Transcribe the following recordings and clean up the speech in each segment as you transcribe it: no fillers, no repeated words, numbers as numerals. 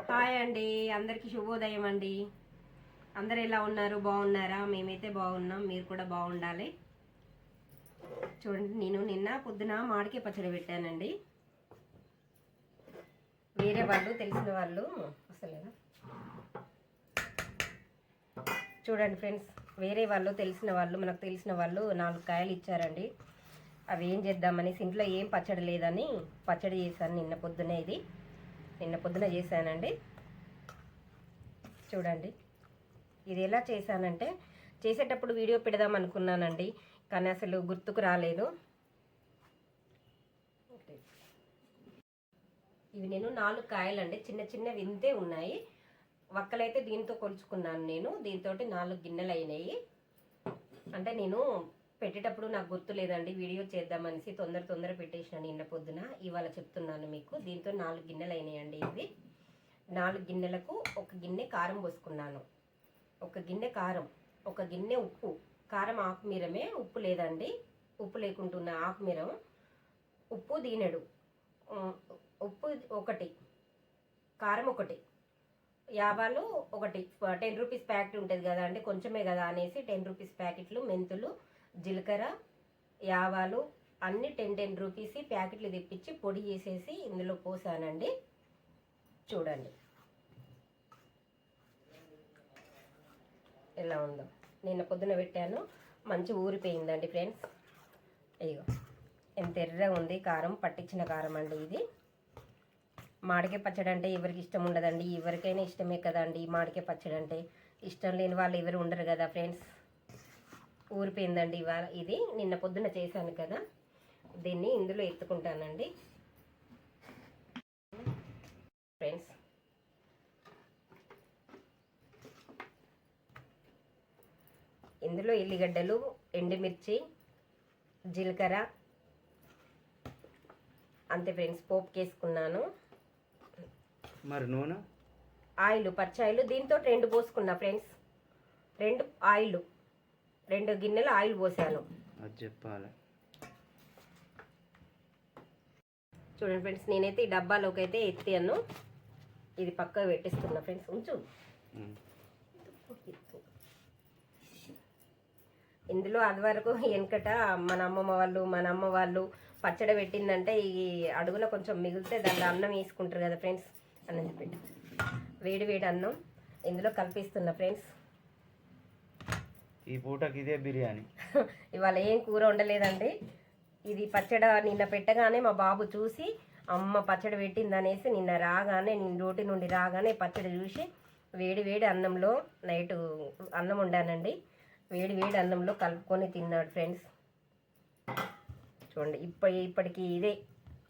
Hi అండి, అందరికి శుభోదయం అండి. అందరు ఎలా ఉన్నారు? బాగున్నారా? మేమైతే బాగున్నాం, మీరు కూడా బాగుండాలి. చూడండి, నేను నిన్న పొద్దున మామిడికాయ పచ్చడి పెట్టానండి. వేరే వాళ్ళు తెలిసిన వాళ్ళు అసలేదా చూడండి ఫ్రెండ్స్, వేరే వాళ్ళు తెలిసిన వాళ్ళు మనకు తెలిసిన వాళ్ళు 4 కాయలు ఇచ్చారండి. అవి ఏం చేద్దామనేసి ఇంట్లో ఏం పచ్చడి లేదని పచ్చడి చేశాను నిన్న పొద్దున చేశానండి. చూడండి, ఇది ఎలా చేశానంటే చేసేటప్పుడు వీడియో పెడదాం అనుకున్నానండి, కానీ అసలు గుర్తుకు రాలేదు. ఇవి నేను 4 కాయలండి, చిన్న చిన్నవి ఇంతే ఉన్నాయి. వక్కలైతే దీంతో కొలుచుకున్నాను నేను. దీంతో 4 గిన్నెలు అయినాయి. అంటే నేను పెట్టేటప్పుడు నాకు గుర్తు లేదండి, వీడియో చేద్దామనేసి తొందర పెట్టేసిన నిన్న పొద్దున. ఇవాళ చెప్తున్నాను మీకు. దీంతో 4 గిన్నెలు అయినాయండి. ఇవి 4 గిన్నెలకు 1 గిన్నె కారం పోసుకున్నాను, 1 గిన్నె కారం, 1 గిన్నె ఉప్పు. కారం ఆకుమీరమే, ఉప్పు లేదండి, ఉప్పు లేకుంటున్న ఆకుమీరం. ఉప్పు దీనెడు, ఉప్పు 1, కారం 1, యావాలు 1, 10 రూపీస్ ప్యాకెట్ ఉంటుంది కదా అండి, కొంచెమే కదా అనేసి 10 రూపీస్ ప్యాకెట్లు. మెంతులు, జీలకర్ర, యావాలు అన్నీ 10 రూపీస్ ప్యాకెట్లు తెప్పించి పొడి చేసేసి ఇందులో పోసానండి. చూడండి ఎలా ఉందో. నిన్న పొద్దున పెట్టాను, మంచి ఊరిపోయిందండి ఫ్రెండ్స్. ఇగో ఎంత ఎర్రగా ఉంది కారం, పట్టించిన కారం అండి ఇది. మామిడికాయ పచ్చడి అంటే ఎవరికి ఇష్టం ఉండదండి, ఎవరికైనా ఇష్టమే కదండి మామిడికాయ పచ్చడి అంటే. ఇష్టం లేని వాళ్ళు ఎవరు ఉండరు కదా ఫ్రెండ్స్. ఊరిపోయిందండి ఇవాళ. ఇది నిన్న పొద్దున చేశాను కదా, దీన్ని ఇందులో ఎత్తుకుంటానండి ఫ్రెండ్స్. ఇందులో ఎల్లిగడ్డలు, ఎండుమిర్చి, జీలకర్ర అంతే ఫ్రెండ్స్, పోపుకేసుకున్నాను. మరి నూనె, ఆయిల్, పచ్చాయిలు దీంతో 2 పోసుకున్నా ఫ్రెండ్స్. 2 ఆయిల్, 2 గిన్నెలు ఆయిల్ పోసాను. అది చెప్పాలి. చూడండి ఫ్రెండ్స్, నేనైతే ఈ డబ్బాలోకి అయితే ఎత్తాను. ఇది పక్కకు పెట్టిస్తున్నా ఫ్రెండ్స్. ఉంచు. ఇందులో అది వరకు వెనకట మన అమ్మమ్మ వాళ్ళు, మన అమ్మ వాళ్ళు పచ్చడి పెట్టిందంటే ఈ అడుగున కొంచెం మిగిలితే దాంట్లో అన్నం వేసుకుంటారు కదా ఫ్రెండ్స్. అన్నం చెప్పండి, వేడి వేడి అన్నం ఇందులో కలిపిస్తున్నా ఫ్రెండ్స్. ఈ పూటకి ఇదే బిర్యానీ. ఇవాళ ఏం కూర ఉండలేదండి. ఇది పచ్చడి నిన్న పెట్టగానే మా బాబు చూసి అమ్మ పచ్చడి పెట్టిందనేసి నిన్న రాగానే, నేను డ్యూటీ నుండి రాగానే పచ్చడి చూసి వేడి వేడి అన్నంలో, నైట్ అన్నం వండానండి, వేడి వేడి అన్నంలో కలుపుకొని తిన్నాడు ఫ్రెండ్స్. చూడండి, ఇప్పటికి ఇదే,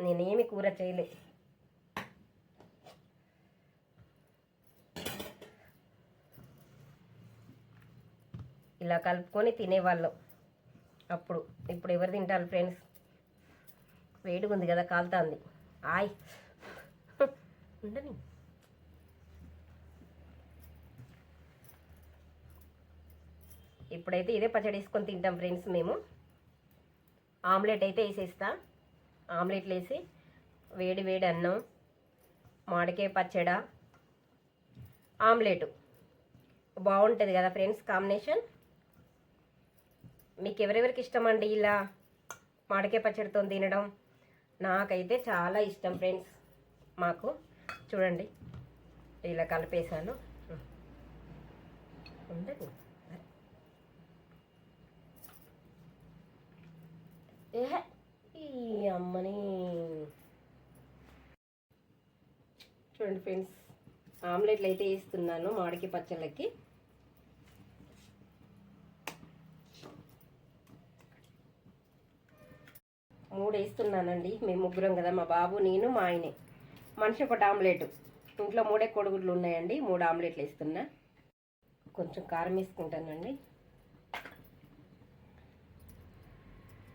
నేనేమి కూర చేయలే. ఇలా కలుపుకొని తినేవాళ్ళం అప్పుడు. ఇప్పుడు ఎవరు తింటారు ఫ్రెండ్స్? వేడిగా ఉంది కదా, కాలుతుంది. ఆయ్ ఉండని. ఇప్పుడైతే ఇదే పచ్చడి వేసుకొని తింటాం ఫ్రెండ్స్ మేము. ఆమ్లెట్ అయితే వేసేస్తా. ఆమ్లెట్లు వేసి వేడి వేడి అన్నం, మామిడికాయ పచ్చడి, ఆమ్లెట్ బాగుంటుంది కదా ఫ్రెండ్స్ కాంబినేషన్. మీకు ఎవరెవరికి ఇష్టం అండి ఇలా మామిడికాయ పచ్చడితో తినడం? నాకైతే చాలా ఇష్టం ఫ్రెండ్స్. మాకు చూడండి ఇలా కలిపేసాను. ఉండదు ఈ అమ్మని. చూడండి ఫ్రెండ్స్, ఆమ్లెట్లు అయితే వేస్తున్నాను మామిడికాయ పచ్చళ్ళకి. మూడు వేస్తున్నానండి. మేము ముగ్గురం కదా, మా బాబు, నేను, మా ఆయనే. మనిషి 1 ఆమ్లెట్. ఇంట్లో 3 కోడిగుడ్లు ఉన్నాయండి, 3 ఆమ్లెట్లు వేస్తున్నా. కొంచెం కారం వేసుకుంటానండి,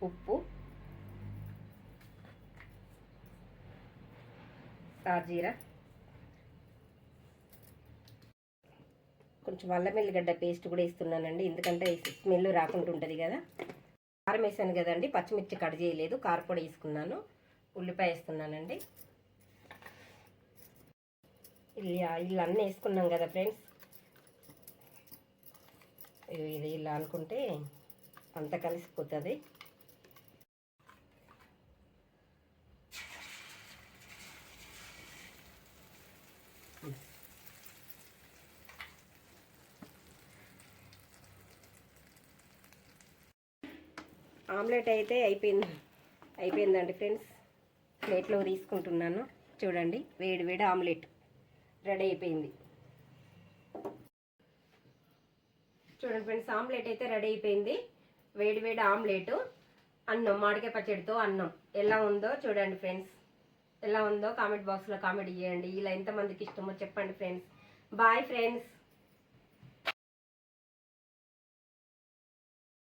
ఉప్పు, సాజీరా, కొంచెం అల్లం ఎల్లిగడ్డ పేస్ట్ కూడా వేస్తున్నానండి, ఎందుకంటే స్మెల్ రాకుండా ఉంటుంది కదా. కారం వేసాను కదండి, పచ్చిమిర్చి కట్ చేయలేదు, కారపొడి వేసుకున్నాను, ఉల్లిపాయ వేస్తున్నానండి. ఇలా అన్నీ వేసుకున్నాం కదా ఫ్రెండ్స్, ఇది ఇలా అనుకుంటే అంతా కలిసిపోతుంది. ఆమ్లెట్ అయితే అయిపోయిందండి ఫ్రెండ్స్. ప్లేట్లో తీసుకుంటున్నాను. చూడండి, వేడి వేడి ఆమ్లెట్ రెడీ అయిపోయింది. చూడండి ఫ్రెండ్స్, ఆమ్లెట్ అయితే రెడీ అయిపోయింది. వేడి వేడి ఆమ్లెట్, అన్నం, మామిడికాయ పచ్చడితో అన్నం ఎలా ఉందో చూడండి ఫ్రెండ్స్. ఎలా ఉందో కామెంట్ బాక్స్లో కామెంట్ చేయండి. ఇలా ఎంతమందికి ఇష్టమో చెప్పండి ఫ్రెండ్స్. Bye friends.